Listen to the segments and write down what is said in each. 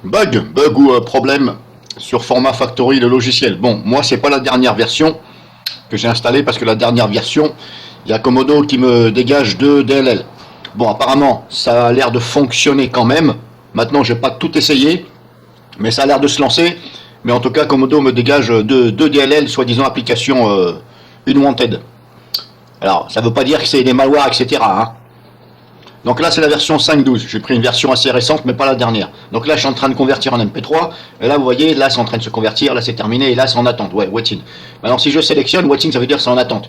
Bug ou problème sur Format Factory, le logiciel. Bon, moi, c'est pas la dernière version que j'ai installée parce que la dernière version, il y a Komodo qui me dégage 2 DLL. Bon, apparemment, ça a l'air de fonctionner quand même. Maintenant, j'ai pas tout essayé, mais ça a l'air de se lancer. Mais en tout cas, Komodo me dégage 2 DLL, soi-disant application unwanted. Alors, ça veut pas dire que c'est des malwares, etc. Hein. Donc là, c'est la version 5.12. J'ai pris une version assez récente, mais pas la dernière. Donc là, je suis en train de convertir en MP3. Et là, vous voyez, là, c'est en train de se convertir. Là, c'est terminé. Et là, c'est en attente. Ouais, waiting. Maintenant, si je sélectionne, waiting, ça veut dire c'est en attente.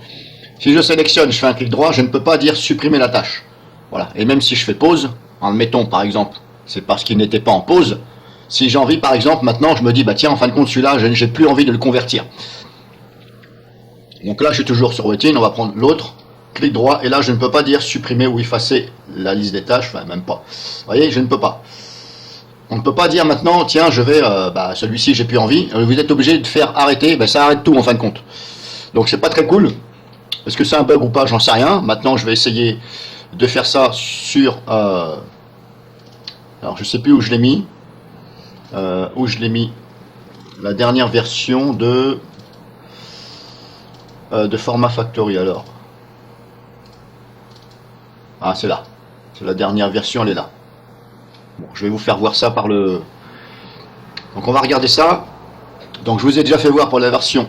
Si je sélectionne, je fais un clic droit, je ne peux pas dire supprimer la tâche. Voilà. Et même si je fais pause, en mettons, par exemple, c'est parce qu'il n'était pas en pause. Si j'ai envie, par exemple, maintenant, je me dis, bah tiens, en fin de compte, celui-là, j'ai plus envie de le convertir. Donc là, je suis toujours sur waiting. On va prendre l'autre. Clic droit, et là je ne peux pas dire supprimer ou effacer la liste des tâches, enfin même pas. Vous voyez, je ne peux pas. On ne peut pas dire maintenant, tiens, je vais, celui-ci j'ai plus envie. Vous êtes obligé de faire arrêter, ça arrête tout en fin de compte. Donc c'est pas très cool. Est-ce que c'est un bug ou pas, j'en sais rien. Maintenant je vais essayer de faire ça sur... alors je sais plus où je l'ai mis. La dernière version de Format Factory alors. Ah, c'est là. C'est la dernière version, elle est là. Bon, je vais vous faire voir ça par le... Donc on va regarder ça. Donc je vous ai déjà fait voir pour la version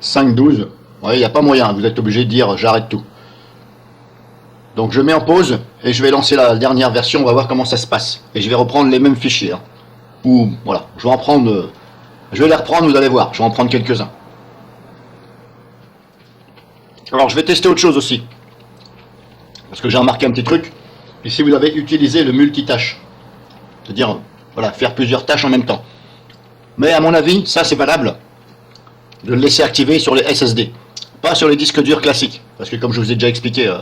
5.12. Vous voyez, il n'y a pas moyen, vous êtes obligé de dire j'arrête tout. Donc je mets en pause et je vais lancer la dernière version, on va voir comment ça se passe. Et je vais reprendre les mêmes fichiers. Hein. Ou voilà, je vais en prendre... je vais les reprendre, vous allez voir, je vais en prendre quelques-uns. Alors je vais tester autre chose aussi. Parce que j'ai remarqué un petit truc, ici vous avez utilisé le multitâche, c'est-à-dire voilà, faire plusieurs tâches en même temps. Mais à mon avis, ça c'est valable de le laisser activer sur les SSD, pas sur les disques durs classiques. Parce que comme je vous ai déjà expliqué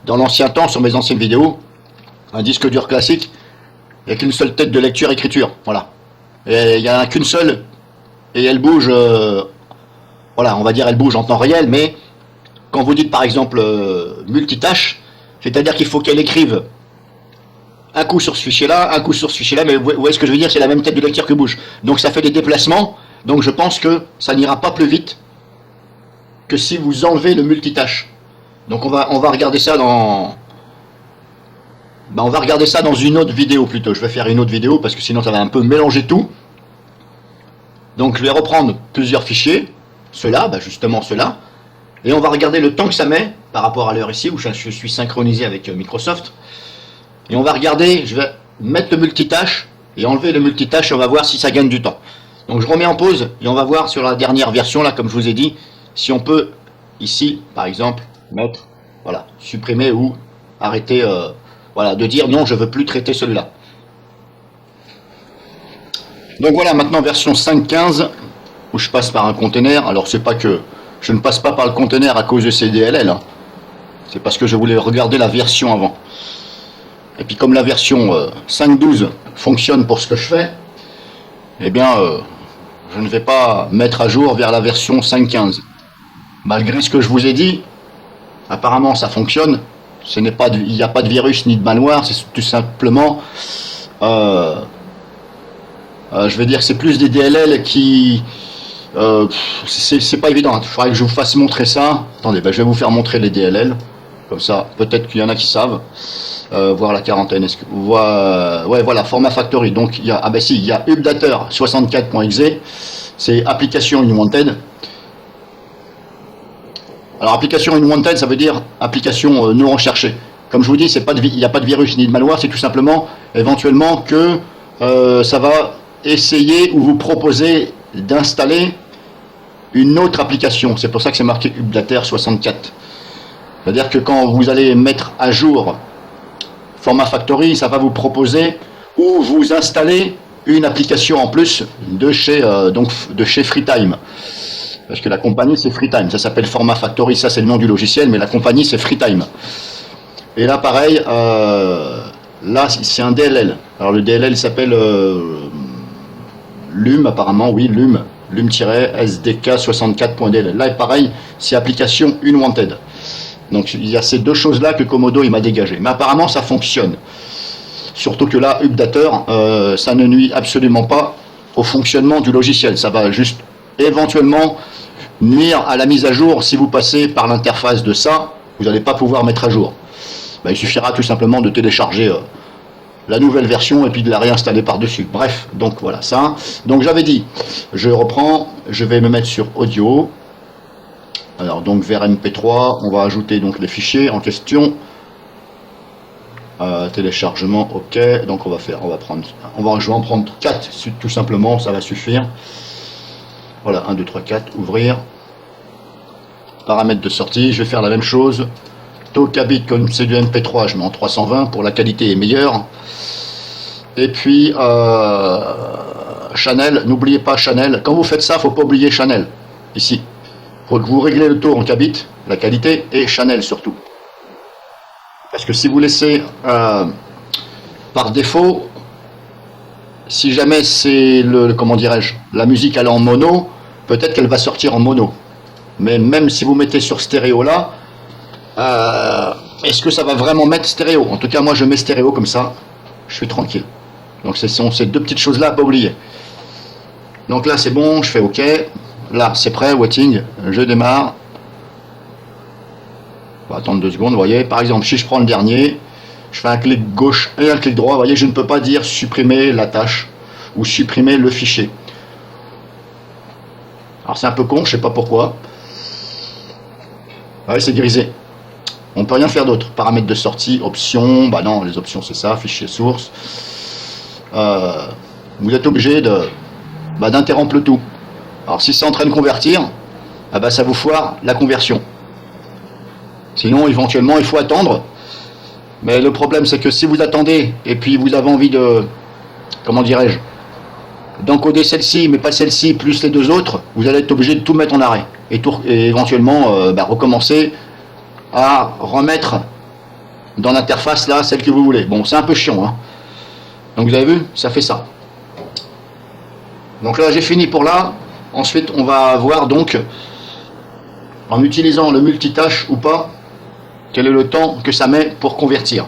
dans l'ancien temps, sur mes anciennes vidéos, un disque dur classique, il n'y a qu'une seule tête de lecture-écriture, voilà. Et il n'y en a qu'une seule, et elle bouge, voilà, on va dire elle bouge en temps réel, mais quand vous dites par exemple multitâche, c'est-à-dire qu'il faut qu'elle écrive un coup sur ce fichier-là, un coup sur ce fichier-là, mais vous voyez ce que je veux dire, c'est la même tête de lecture qui bouge. Donc ça fait des déplacements, donc je pense que ça n'ira pas plus vite que si vous enlevez le multitâche. Donc on va regarder ça dans... on va regarder ça dans une autre vidéo plutôt. Je vais faire une autre vidéo parce que sinon ça va un peu mélanger tout. Donc je vais reprendre plusieurs fichiers, ceux-là, justement ceux-là, et on va regarder le temps que ça met par rapport à l'heure ici où je suis synchronisé avec Microsoft. Et on va regarder, je vais mettre le multitâche et enlever le multitâche et on va voir si ça gagne du temps. Donc je remets en pause et on va voir sur la dernière version là, comme je vous ai dit, si on peut ici par exemple mettre, voilà, supprimer ou arrêter, voilà, de dire non, je veux plus traiter celui-là. Donc voilà, maintenant version 5.15 où je passe par un container. Alors c'est pas que je ne passe pas par le container à cause de ces DLL, hein. C'est parce que je voulais regarder la version avant. Et puis comme la version 5.12 fonctionne pour ce que je fais, eh bien je ne vais pas mettre à jour vers la version 5.15. Malgré ce que je vous ai dit, apparemment ça fonctionne. Il n'y a pas de virus ni de malware, c'est tout simplement, je vais dire, c'est plus des DLL qui... c'est pas évident, il faudrait que je vous fasse montrer ça. Attendez, je vais vous faire montrer les DLL. Comme ça, peut-être qu'il y en a qui savent. Voir la quarantaine. Ouais, voilà, Format Factory. Donc, il y a, il y a Updater 64.exe. C'est application unwanted. Alors, application unwanted, ça veut dire application non recherchée. Comme je vous dis, il n'y a pas de virus ni de malware. C'est tout simplement, éventuellement, que ça va essayer ou vous proposer d'installer une autre application. C'est pour ça que c'est marqué Updater 64. C'est-à-dire que quand vous allez mettre à jour Format Factory, ça va vous proposer ou vous installer une application en plus de chez FreeTime. Parce que la compagnie c'est FreeTime, ça s'appelle Format Factory, ça c'est le nom du logiciel, mais la compagnie c'est FreeTime. Et là pareil, là c'est un DLL. Alors le DLL s'appelle LUM apparemment, oui LUM, LUM-SDK64.dll. Là pareil, c'est application unwanted. Donc il y a ces deux choses-là que Komodo il m'a dégagé. Mais apparemment ça fonctionne. Surtout que là, Updater, ça ne nuit absolument pas au fonctionnement du logiciel. Ça va juste éventuellement nuire à la mise à jour. Si vous passez par l'interface de ça, vous n'allez pas pouvoir mettre à jour. Ben, il suffira tout simplement de télécharger la nouvelle version et puis de la réinstaller par-dessus. Bref, donc voilà ça. Donc j'avais dit, je reprends, je vais me mettre sur audio. Alors donc vers MP3, on va ajouter donc les fichiers en question. Téléchargement, ok. Donc je vais en prendre 4 tout simplement, ça va suffire. Voilà, 1, 2, 3, 4, ouvrir. Paramètres de sortie, je vais faire la même chose. Tokabit, comme c'est du MP3, je mets en 320 pour la qualité est meilleure. Et puis Channel, n'oubliez pas Channel. Quand vous faites ça, faut pas oublier Channel. Ici, faut que vous réglez le taux en Kbit, la qualité, et Channel surtout. Parce que si vous laissez par défaut, si jamais c'est comment dirais-je, la musique elle est en mono, peut-être qu'elle va sortir en mono. Mais même si vous mettez sur stéréo là, est-ce que ça va vraiment mettre stéréo? En tout cas, moi je mets stéréo comme ça, je suis tranquille. Donc ce sont ces deux petites choses là à pas oublier. Donc là c'est bon, je fais OK. Là c'est prêt, waiting, je démarre. On va attendre 2 secondes, vous voyez. Par exemple, si je prends le dernier, je fais un clic gauche et un clic droit, vous voyez, je ne peux pas dire supprimer la tâche ou supprimer le fichier. Alors c'est un peu con, je sais pas pourquoi. Ouais, c'est grisé. On peut rien faire d'autre. Paramètres de sortie, options, bah non, les options c'est ça, fichier source. Vous êtes obligé d'interrompre le tout. Alors si c'est en train de convertir, ça vous foire la conversion. Sinon, éventuellement, il faut attendre. Mais le problème, c'est que si vous attendez, et puis vous avez envie de, comment dirais-je, d'encoder celle-ci, mais pas celle-ci, plus les deux autres, vous allez être obligé de tout mettre en arrêt. Et éventuellement, recommencer à remettre dans l'interface, là, celle que vous voulez. Bon, c'est un peu chiant, hein. Donc, vous avez vu, ça fait ça. Donc là, j'ai fini pour là. Ensuite, on va voir, donc, en utilisant le multitâche ou pas, quel est le temps que ça met pour convertir.